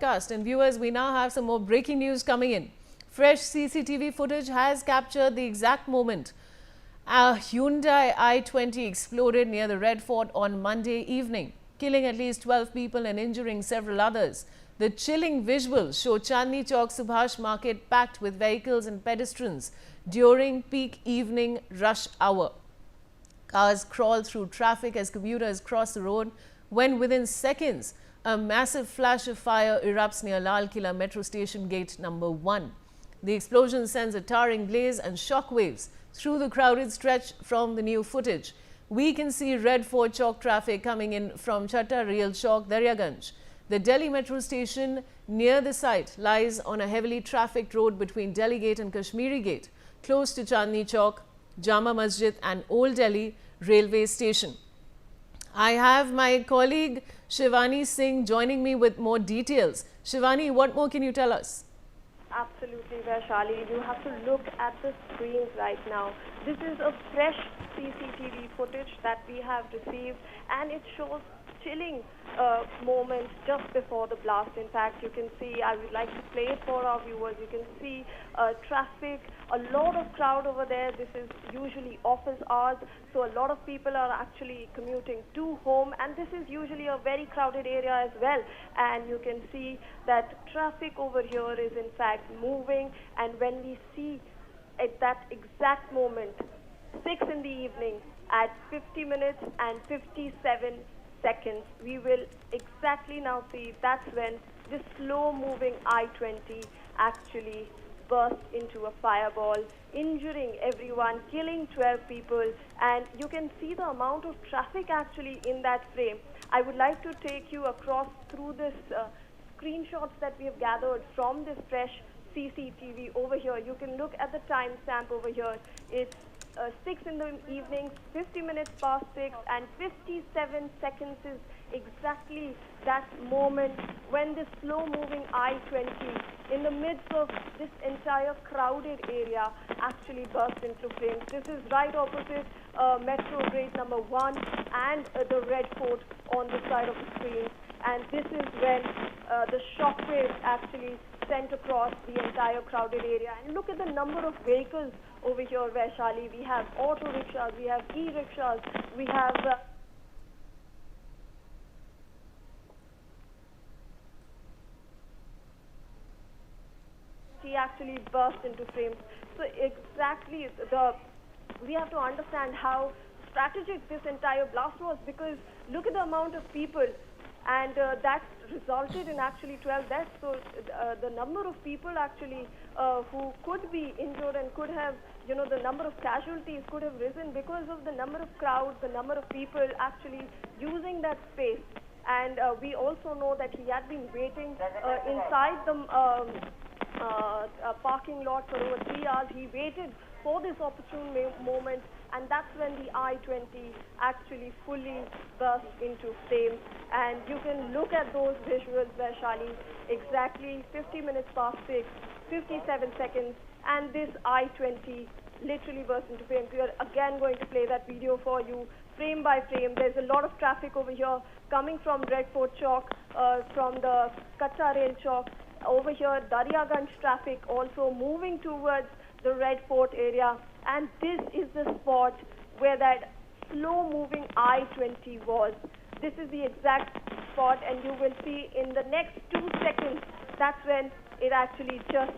broadcast. And viewers, we now have some more breaking news coming in. Fresh CCTV footage has captured the exact moment a Hyundai i20 exploded near the Red Fort on Monday evening, killing at least 12 people and injuring several others. The chilling visuals show Chandni Chowk Subhash Market packed with vehicles and pedestrians during peak evening rush hour. Cars crawl through traffic as commuters cross the road when within seconds a massive flash of fire erupts near Lal Killa Metro Station Gate number 1. The explosion sends a towering blaze and shock waves through the crowded stretch from the new footage. We can see Red Fort Chowk traffic coming in from Chatta Rail Chowk, Daryaganj. The Delhi Metro Station near the site lies on a heavily trafficked road between Delhi Gate and Kashmiri Gate, close to Chandni Chowk, Jama Masjid and Old Delhi Railway Station. I have my colleague Shivani Singh joining me with more details. Shivani, what more can you tell us? Absolutely, Vaishali. You have to look at the screens right now. This is a fresh CCTV footage that we have received, and it shows chilling moments just before the blast. In fact, you can see, I would like to play it for our viewers. You can see traffic, a lot of crowd over there. This is usually office hours, so a lot of people are actually commuting to home, and this is usually a very crowded area as well. And you can see that traffic over here is in fact moving, and when we see at that exact moment, 6 in the evening at 50 minutes and 57 seconds, we will exactly now see that's when this slow moving I-20 actually burst into a fireball, injuring everyone, killing 12 people, and you can see the amount of traffic actually in that frame. I would like to take you across through this screenshots that we have gathered from this fresh CCTV over here. You can look at the timestamp over here. It's 6 in the evening, 50 minutes past 6, and 57 seconds is exactly that moment when this slow-moving I-20 in the midst of this entire crowded area actually burst into flames. This is right opposite Metro Gate number 1 and the Red Fort on the side of the screen. And this is when the shockwaves actually sent across the entire crowded area. And look at the number of vehicles over here, Vaishali. We have auto rickshaws, we have e-rickshaws, we have he actually burst into flames. So exactly we have to understand how strategic this entire blast was, because look at the amount of people, and that resulted in actually 12 deaths. So the number of people actually who could be injured and could have, the number of casualties could have risen because of the number of crowds, the number of people actually using that space. And we also know that he had been waiting inside the parking lot for over 3 hours. He waited for this opportune moment, and that's when the I-20 actually fully burst into flames. And you can look at those visuals, Vaishali, exactly 50 minutes past 6, 57 seconds, and this I-20 literally burst into flames. We are again going to play that video for you, frame by frame. There's a lot of traffic over here coming from Red Fort Chowk, from the Chatta Rail Chowk. Over here, Daryaganj traffic also moving towards the Red Fort area, and this is the spot where that slow-moving I-20 was. This is the exact spot, and you will see in the next 2 seconds, that's when it actually just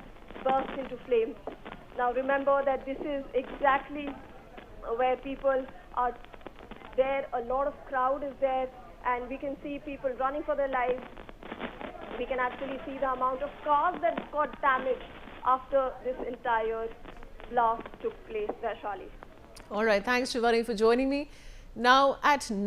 burst into flames. Now remember that this is exactly where people are there, a lot of crowd is there, and we can see people running for their lives. We can actually see the amount of cars that got damaged after this entire blast took place, Vaishali. All right, thanks Shivani for joining me. Now at 9